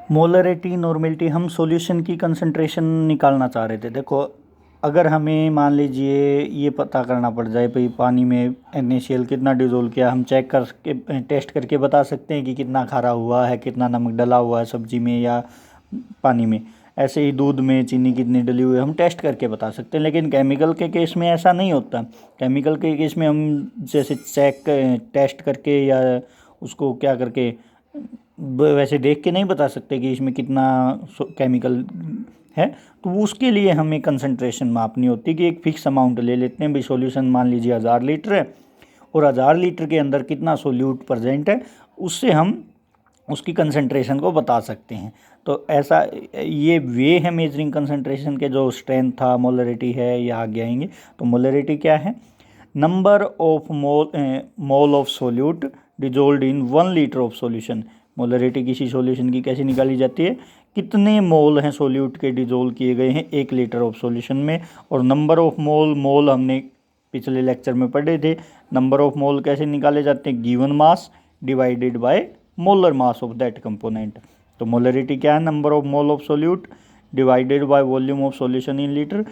Molarity normality हम solution की concentration निकालना चाह रहे थे। देखो, अगर हमें मान लीजिए ये पता करना पड़ जाए भाई पानी में NaCl कितना डिज़ोल्व किया, हम चेक करके टेस्ट करके बता सकते हैं कि कितना खारा हुआ है, कितना नमक डला हुआ है सब्जी में या पानी में। ऐसे ही दूध में चीनी कितनी डली हुई है हम टेस्ट करके बता सकते हैं। लेकिन केमिकल के केस में ऐसा नहीं होता। केमिकल के केस में हम जैसे टेस्ट करके या उसको क्या करके वैसे देख के नहीं बता सकते कि इसमें कितना केमिकल है। तो उसके लिए हमें कंसंट्रेशन मापनी होती है कि एक फिक्स अमाउंट ले लेते हैं भाई। सॉल्यूशन मान लीजिए 1000 लीटर है और 1000 लीटर के अंदर कितना सोल्यूट प्रेजेंट है, उससे हम उसकी कंसंट्रेशन को बता सकते हैं। तो ऐसा ये वे है मेजरिंग कंसंट्रेशन के। जो स्ट्रेंथ था, मोलरिटी है, ये आगे आएंगे। तो मोलरिटी क्या है? Number of mole of solute dissolved in 1 litre of solution. Molarity किसी सॉल्यूशन की कैसे निकाली जाती है? कितने मोल हैं सोल्यूट के डिजोल्व किए गए हैं 1 लीटर ऑफ सॉल्यूशन में। और नंबर ऑफ मोल हमने पिछले लेक्चर में पढ़े थे। नंबर ऑफ मोल कैसे निकाले जाते हैं? Given mass divided by molar mass of that component. तो मोलरिटी क्या है? Number of mole of solute divided by volume of solution in litre.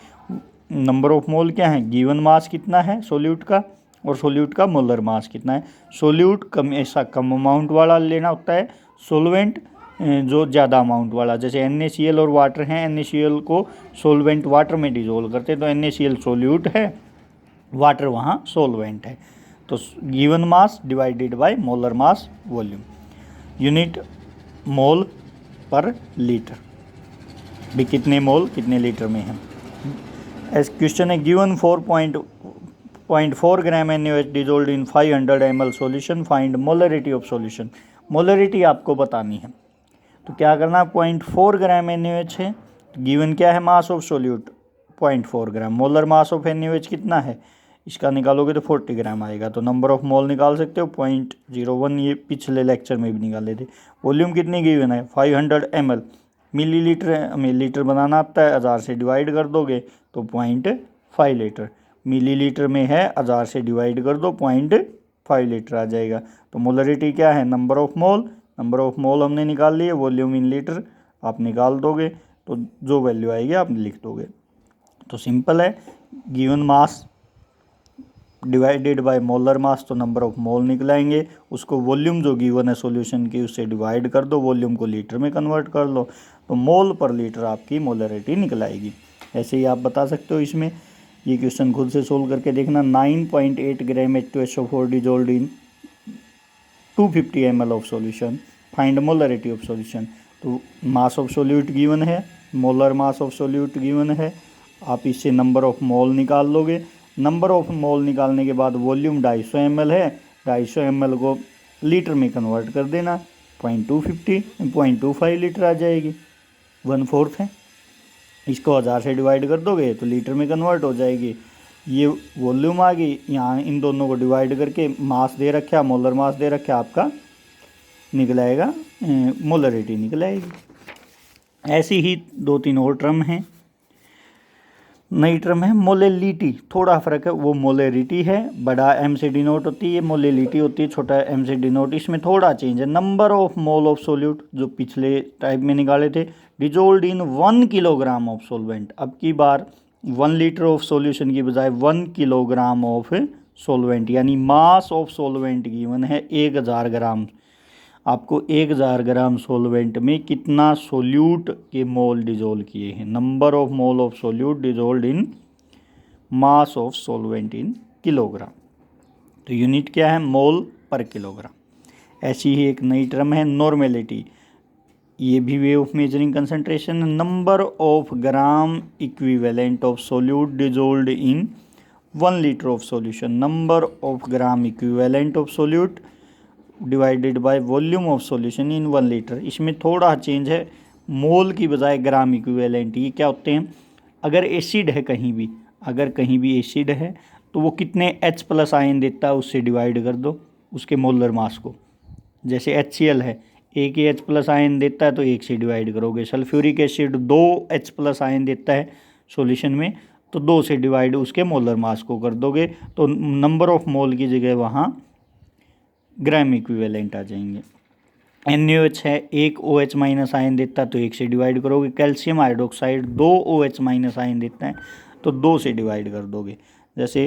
Number of mole क्या है? गिवन मास कितना है सोल्यूट का, और सोल्यूट का मोलर मास कितना है। सोल्यूट ऐसा कम अमाउंट वाला लेना होता है, सोलवेंट जो ज़्यादा अमाउंट वाला। जैसे NaCl और वाटर हैं, NaCl को सोलवेंट वाटर में डिजोल्व करते हैं, तो NaCl सोल्यूट है, वाटर वहाँ सोलवेंट है। तो given mass divided by molar mass volume. Unit mole पर लीटर, भी कितने मोल कितने लीटर में है। एस क्वेश्चन है given 4.4 gram NaOH dissolved in 500 ml solution, find molarity of solution. Molarity आपको बतानी है, तो क्या करना? 0.4 ग्राम NaOH है, गिवन क्या है? Mass of solute 0.4 gram. Molar mass of NaOH कितना है? इसका निकालोगे तो 40 ग्राम आएगा। तो नंबर ऑफ मोल निकाल सकते हो 0.01, ये पिछले लेक्चर में भी निकाले थे। वॉल्यूम कितनी गिवन है? 500 ml। मिलीलीटर हमें लीटर बनाना आता है, 1000 से डिवाइड कर दोगे तो 0.5 लीटर। मिलीलीटर में है, 1000 से डिवाइड कर दो 0.5 लीटर आ जाएगा। तो मोलरिटी क्या है? Number of mole. Number of mole हमने निकाल लिए, वॉल्यूम इन लीटर आप निकाल दोगे, तो जो वैल्यू आएगी आप लिख दोगे। तो सिंपल है, given mass divided by molar mass, तो नंबर ऑफ मोल निकलाएंगे। उसको वॉल्यूम जो गिवन है सॉल्यूशन की उससे डिवाइड कर दो, वॉल्यूम को लीटर में कन्वर्ट कर लो, तो मोल पर लीटर आपकी मोलरिटी निकलाएगी। ऐसे ही आप बता सकते हो इसमें। ये क्वेश्चन खुद से सोल्व करके देखना। 9.8 ग्राम H2SO4 dissolved in 250 ml of solution, find molarity of solution. तो मास ऑफ सोल्यूट गिवन है, molar mass of solute given है, आप इससे नंबर ऑफ मोल निकाल लोगे। नंबर ऑफ मोल निकालने के बाद वॉल्यूम 250 ml है, 250 ml को लीटर में कन्वर्ट कर देना, 0.25 लीटर आ जाएगी, 1/4 है। इसको 1000 से डिवाइड कर दोगे तो लीटर में कन्वर्ट हो जाएगी। ये वॉल्यूम आ गई, यहाँ इन दोनों को डिवाइड करके मास दे रखा, मोलर मास दे रखा, आपका निकलाएगा मोलरिटी निकलाएगी। ऐसी ही 2-3 और टर्म हैं। नई टर्म है मोलेलिटी, थोड़ा फ़र्क है, वो मोलेरिटी है, बड़ा M से डिनोट होती है, मोलेलिटी होती है छोटा M से डिनोट। इसमें थोड़ा चेंज है। Number of mole of solute जो पिछले टाइप में निकाले थे, dissolved in 1 kilogram of solvent. अब की बार 1 लीटर ऑफ सॉल्यूशन की बजाय 1 किलोग्राम ऑफ सोलवेंट, यानी मास ऑफ सोलवेंट गिवन है 1000 ग्राम। आपको 1000 ग्राम सोलवेंट में कितना सोल्यूट के मोल डिजोल्व किए हैं। Number of mole of solute dissolved in mass of solvent in kilogram. तो यूनिट क्या है? मोल पर किलोग्राम। ऐसी ही एक नई टर्म है नॉर्मेलिटी। ये भी way of measuring concentration. Number of gram equivalent of solute dissolved in 1 litre of solution. Number of gram equivalent of solute divided by volume of solution in 1 litre. इसमें थोड़ा change है, मोल की बजाय gram equivalent. ये क्या होते हैं? अगर एसिड है कहीं भी, अगर कहीं भी एसिड है तो वो कितने H+ आयन देता है उससे डिवाइड कर दो उसके मोलर मास को। जैसे HCl है, एक ही H+ आयन देता है तो 1 से डिवाइड करोगे। सल्फ्यूरिक एसिड 2 H+ आयन देता है सॉल्यूशन में, तो 2 से डिवाइड उसके मोलर मास को कर दोगे, तो नंबर ऑफ मोल की जगह वहाँ ग्राम इक्विवेलेंट आ जाएंगे। NaOH है, एक OH माइनस आयन देता है तो 1 से डिवाइड करोगे। Calcium hydroxide 2 OH minus ion देता है तो 2 से डिवाइड कर दोगे। जैसे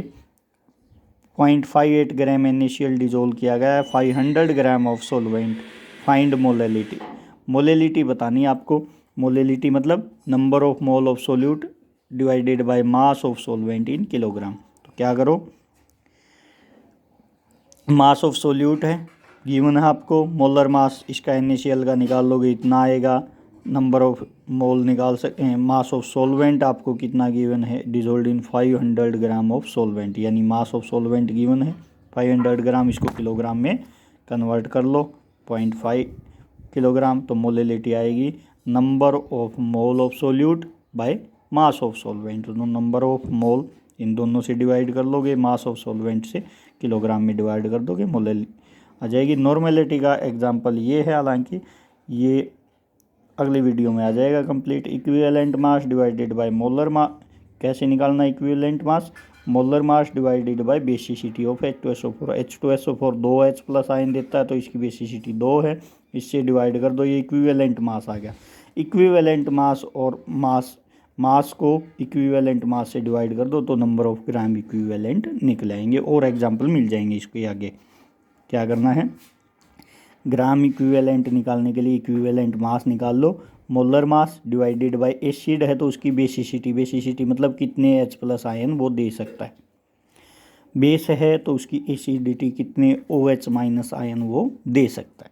0.58 ग्राम NaCl डिजोल्व किया गया है 500 gram of solvent, find molality. Molality बतानी है आपको। मोलेलिटी मतलब number of mole of solute divided by mass of solvent in kilogram. तो क्या करो, मास ऑफ सोल्यूट है गिवन है आपको, मोलर मास इसका NaCl का निकाल लोगे इतना आएगा, नंबर ऑफ मोल निकाल सकते हैं। मास ऑफ सॉल्वेंट आपको कितना गिवन है, dissolved in 500 gram of solvent, यानी मास ऑफ सॉल्वेंट गिवन है 500 ग्राम, इसको किलोग्राम में कन्वर्ट कर लो 0.5 किलोग्राम, तो मोलेलिटी आएगी number of mole of solute by mass of solvent. तो नंबर ऑफ मोल इन दोनों से डिवाइड कर लोगे, मास ऑफ सॉल्वेंट से किलोग्राम में डिवाइड कर दोगे, मोलेलिटी आ जाएगी। नॉर्मेलिटी का एग्जांपल ये है, हालांकि ये अगली वीडियो में आ जाएगा complete. Equivalent mass divided by molar mass, कैसे निकालना equivalent mass, molar mass divided bye basicity of H2SO4। H2SO4 2H plus ion देता है तो इसकी बेसिसिटी 2 है, इससे डिवाइड कर दो, ये इक्विवेलेंट मास आ गया। इक्विवेलेंट मास और मास को इक्विवेलेंट मास से डिवाइड कर दो तो नंबर ऑफ ग्राम इक्विवेलेंट निकल आएंगे। और एग्जाम्पल मिल जाएंगे इसके आगे। क्या करना है, ग्राम इक्विवेलेंट निकालने के लिए इक्विवेलेंट मास निकाल लो, molar mass divided by acid है तो उसकी बेसिसिटी मतलब कितने H प्लस आयन वो दे सकता है, बेस है तो उसकी एसिडिटी कितने OH माइनस आयन वो दे सकता है।